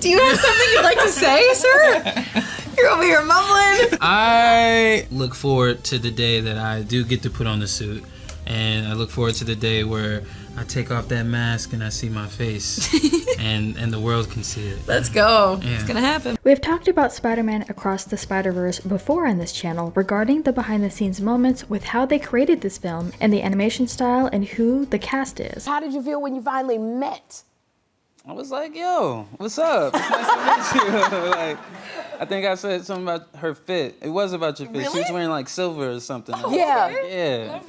Do you have something you'd like to say, sir? You're over here mumbling. I look forward to the day that I do get to put on the suit. And I look forward to the day where I take off that mask and I see my face and the world can see it. Let's go. Yeah. It's gonna happen. We have talked about Spider-Man Across the Spiderverse before on this channel regarding the behind-the-scenes moments with how they created this film and the animation style and who the cast is. How did you feel when you finally met? I was like, yo, what's up? It's nice to meet you. Like, I think I said something about her fit. It was about your fit. Really? She was wearing like silver or something. Yeah.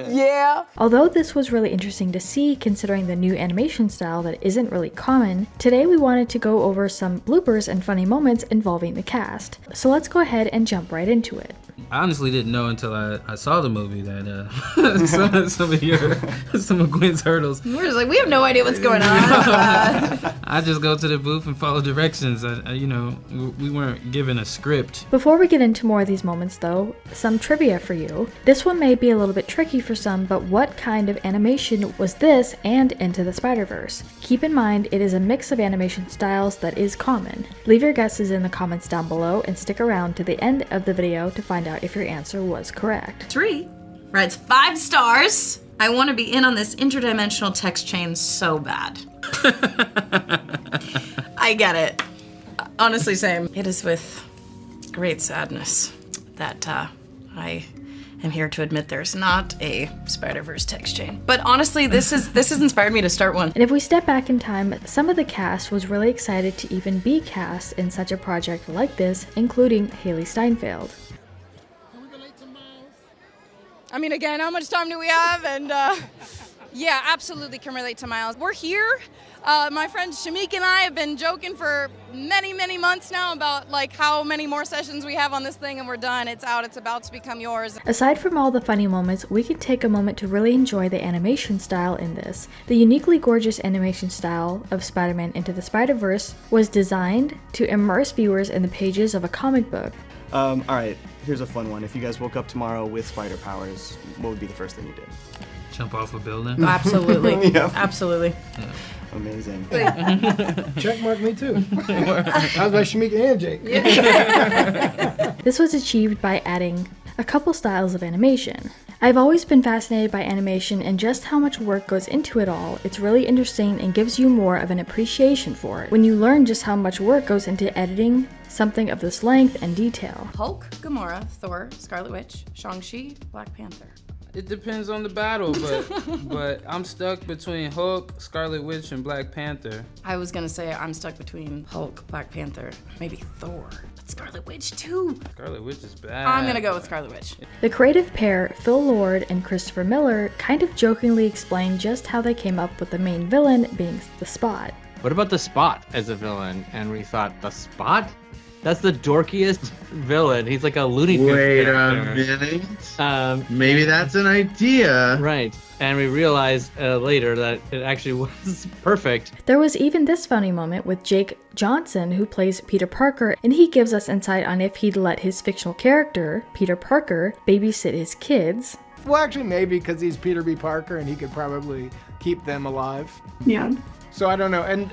Yeah. Although this was really interesting to see considering the new animation style that isn't really common, today we wanted to go over some bloopers and funny moments involving the cast. So let's go ahead and jump right into it. I honestly didn't know until I saw the movie that some of Gwen's hurdles. We're just like, we have no idea what's going on. I just go to the booth and follow directions. We weren't given a script. Before we get into more of these moments though, some trivia for you. This one may be a little bit tricky for some, but what kind of animation was this and Into the Spider-Verse? Keep in mind, it is a mix of animation styles that is common. Leave your guesses in the comments down below and stick around to the end of the video to find out if your answer was correct. 3 writes 5 stars. I want to be in on this interdimensional text chain so bad. I get it. Honestly, same. It is with great sadness that I am here to admit there's not a Spider-Verse text chain. But honestly, this has inspired me to start one. And if we step back in time, some of the cast was really excited to even be cast in such a project like this, including Hailee Steinfeld. I mean, again, how much time do we have? And yeah, absolutely can relate to Miles. We're here. My friend Shameik and I have been joking for many months now about like how many more sessions we have on this thing and we're done. It's out. It's about to become yours. Aside from all the funny moments, we can take a moment to really enjoy the animation style in this. The uniquely gorgeous animation style of Spider-Man Into the Spider-Verse was designed to immerse viewers in the pages of a comic book. All right, here's a fun one. If you guys woke up tomorrow with spider powers, what would be the first thing you did? Jump off a building. Absolutely. Yep. Absolutely. Yeah. Amazing. Check mark me too. How's my Shameik and Jake? This was achieved by adding a couple styles of animation. I've always been fascinated by animation and just how much work goes into it all. It's really interesting and gives you more of an appreciation for it when you learn just how much work goes into editing something of this length and detail. Hulk, Gamora, Thor, Scarlet Witch, Shang-Chi, Black Panther. It depends on the battle, but I'm stuck between Hulk, Scarlet Witch, and Black Panther. I was gonna say I'm stuck between Hulk, Black Panther, maybe Thor, but Scarlet Witch too. Scarlet Witch is bad. I'm gonna go with Scarlet Witch. The creative pair, Phil Lord and Christopher Miller, kind of jokingly explained just how they came up with the main villain being the Spot. What about the Spot as a villain? And we thought, the Spot? That's the dorkiest villain. He's like a Looney Tunes Wait character. a minute. Maybe that's an idea. Right. And we realized later that it actually was perfect. There was even this funny moment with Jake Johnson, who plays Peter Parker, and he gives us insight on if he'd let his fictional character, Peter Parker, babysit his kids. Well, actually, maybe because he's Peter B. Parker and he could probably keep them alive. Yeah. So I don't know. And,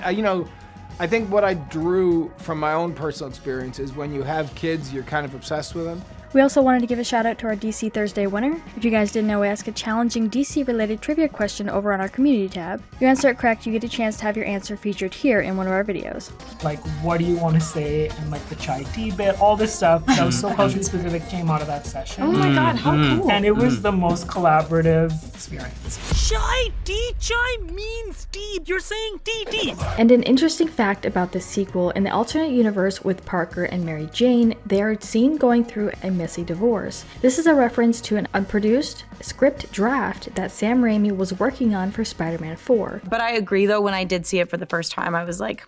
I think what I drew from my own personal experience is when you have kids, you're kind of obsessed with them. We also wanted to give a shout out to our DC Thursday winner. If you guys didn't know, we ask a challenging DC related trivia question over on our community tab. You answer it correct, you get a chance to have your answer featured here in one of our videos. Like, what do you want to say, and like the chai tea bit, all this stuff that was so culturally specific came out of that session. Oh my god, how cool. And it was the most collaborative experience. Chai means Steve. You're saying DD. And an interesting fact about this sequel, in the alternate universe with Parker and Mary Jane, they are seen going through a messy divorce. This is a reference to an unproduced script draft that Sam Raimi was working on for Spider-Man 4. But I agree though, when I did see it for the first time, I was like,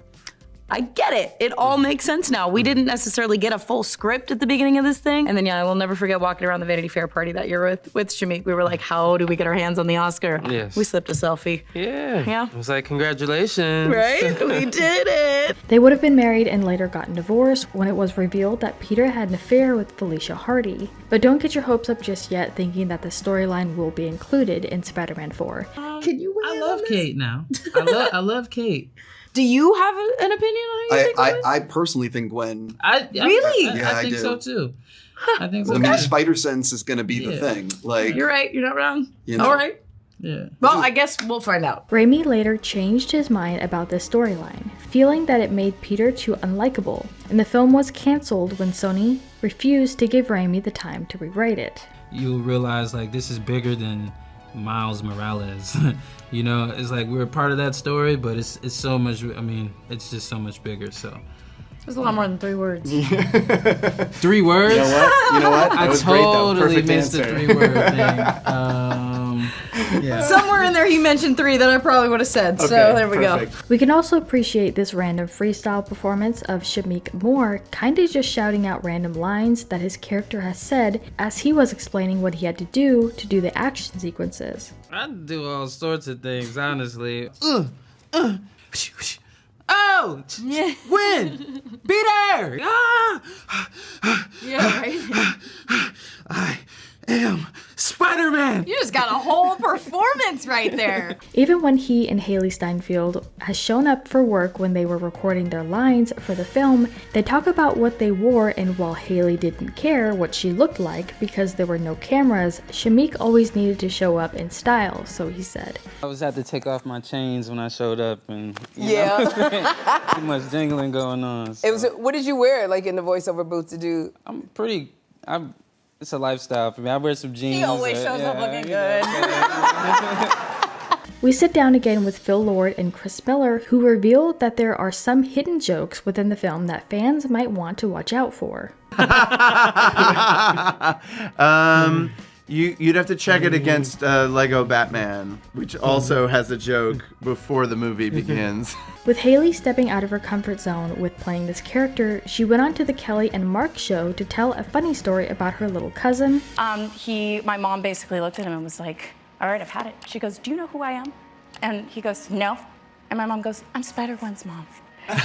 I get it. It all makes sense now. We didn't necessarily get a full script at the beginning of this thing. And then, yeah, I will never forget walking around the Vanity Fair party that year with Shameik. We were like, how do we get our hands on the Oscar? Yes. We slipped a selfie. Yeah. Yeah. It was like, congratulations. Right? We did it. They would have been married and later gotten divorced when it was revealed that Peter had an affair with Felicia Hardy. But don't get your hopes up just yet thinking that the storyline will be included in Spider-Man 4. I love Kate now. I love Kate. Do you have an opinion on who you think it was? I personally think Gwen. Really? Yeah, I think do. so too. I think so. I mean, spider sense is going to be the thing. Like, you're right. You're not wrong. You know. All right. Yeah. Well, I guess we'll find out. Raimi later changed his mind about this storyline, feeling that it made Peter too unlikable, and the film was cancelled when Sony refused to give Raimi the time to rewrite it. You'll realize like this is bigger than Miles Morales. You know, it's like we're a part of that story, but it's so much. I mean, it's just so much bigger. So. There's a lot more than 3 words. 3 words? You know what? That I was great, though. totally Perfect missed answer. the 3-word thing. Yeah. Somewhere in there he mentioned 3 that I probably would have said. Okay, so there we perfect. go. We can also appreciate this random freestyle performance of Shameik Moore kinda just shouting out random lines that his character has said as he was explaining what he had to do the action sequences. I do all sorts of things, honestly. Oh! Gwen! Be there! Ah! Yeah, right? I am Spider-Man! You just got a whole performance right there. Even when he and Hailee Steinfeld has shown up for work when they were recording their lines for the film, they talk about what they wore, and while Hailee didn't care what she looked like because there were no cameras, Shameik always needed to show up in style, so he said. I was had to take off my chains when I showed up, and Yeah. too much jingling going on. So. It was. What did you wear, like in the voiceover booth, to do? It's a lifestyle for me. I wear some jeans. He always shows up looking good. We sit down again with Phil Lord and Chris Miller, who reveal that there are some hidden jokes within the film that fans might want to watch out for. You'd have to check it against Lego Batman, which also has a joke before the movie begins. With Hailee stepping out of her comfort zone with playing this character, she went on to the Kelly and Mark show to tell a funny story about her little cousin. My mom basically looked at him and was like, all right, I've had it. She goes, do you know who I am? And he goes, no. And my mom goes, I'm Spider-Gwen's mom. Just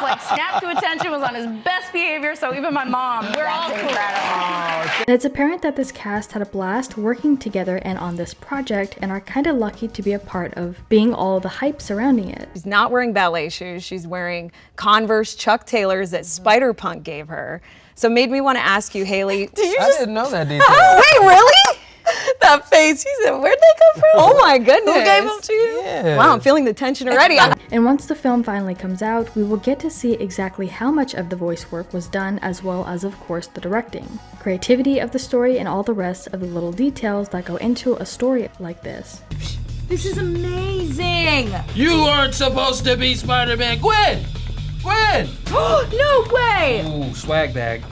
like snapped to attention, was on his best behavior, so even my mom, we're all cool. And it's apparent that this cast had a blast working together and on this project, and are kind of lucky to be a part of being all the hype surrounding it. She's not wearing ballet shoes, she's wearing Converse Chuck Taylors that Spider-Punk gave her. So it made me want to ask you, Hailee, I didn't know that detail. Wait, really? That face, he said, where'd they come from? Oh my goodness. Who gave them to you? Yeah. Wow, I'm feeling the tension already. And once the film finally comes out, we will get to see exactly how much of the voice work was done, as well as, of course, the directing, creativity of the story, and all the rest of the little details that go into a story like this. This is amazing. You aren't supposed to be Spider-Man. Gwen! Gwen! No way. Ooh, swag bag.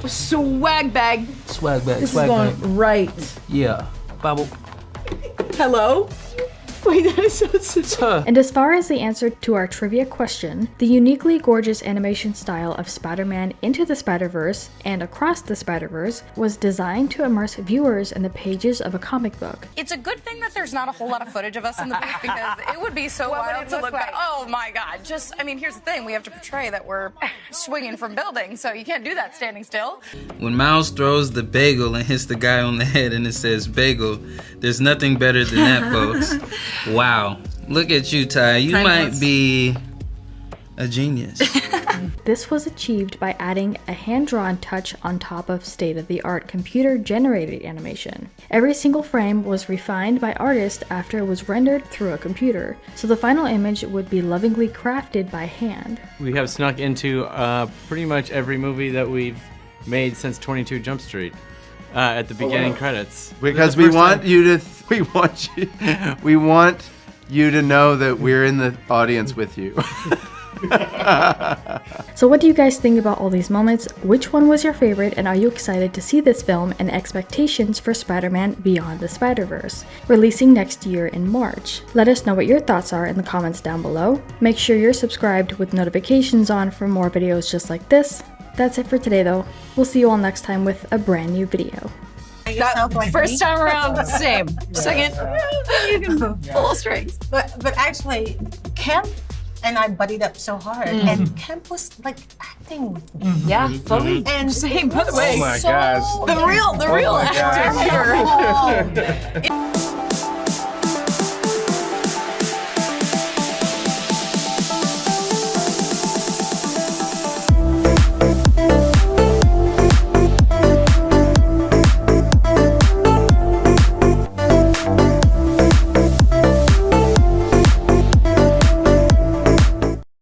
Swag bag. Swag bag, This swag is bag. going right. Yeah. Bubble. Hello? Wait, that is so sick. And as far as the answer to our trivia question, the uniquely gorgeous animation style of Spider-Man Into the Spider-Verse and Across the Spiderverse was designed to immerse viewers in the pages of a comic book. It's a good thing that there's not a whole lot of footage of us in the booth because it would be so wild to look back. Oh my God. Here's the thing. We have to portray that we're swinging from buildings, so you can't do that standing still. When Miles throws the bagel and hits the guy on the head and it says bagel, there's nothing better than that, folks. Wow. Look at you, Ty. You might be a genius. This was achieved by adding a hand-drawn touch on top of state-of-the-art computer-generated animation. Every single frame was refined by artists after it was rendered through a computer, so the final image would be lovingly crafted by hand. We have snuck into pretty much every movie that we've made since 22 Jump Street at the beginning credits. Because we want you to know that we're in the audience with you. So what do you guys think about all these moments? Which one was your favorite, and are you excited to see this film and expectations for Spider-Man Beyond the Spider-Verse, releasing next year in March? Let us know what your thoughts are in the comments down below. Make sure you're subscribed with notifications on for more videos just like this. That's it for today though. We'll see you all next time with a brand new video. First time around, same. Second, you can pull strings. But actually, Kemp and I buddied up so hard, and Kemp was like acting with me. Yeah, totally. And same, by the way. Oh my gosh. The real actor here.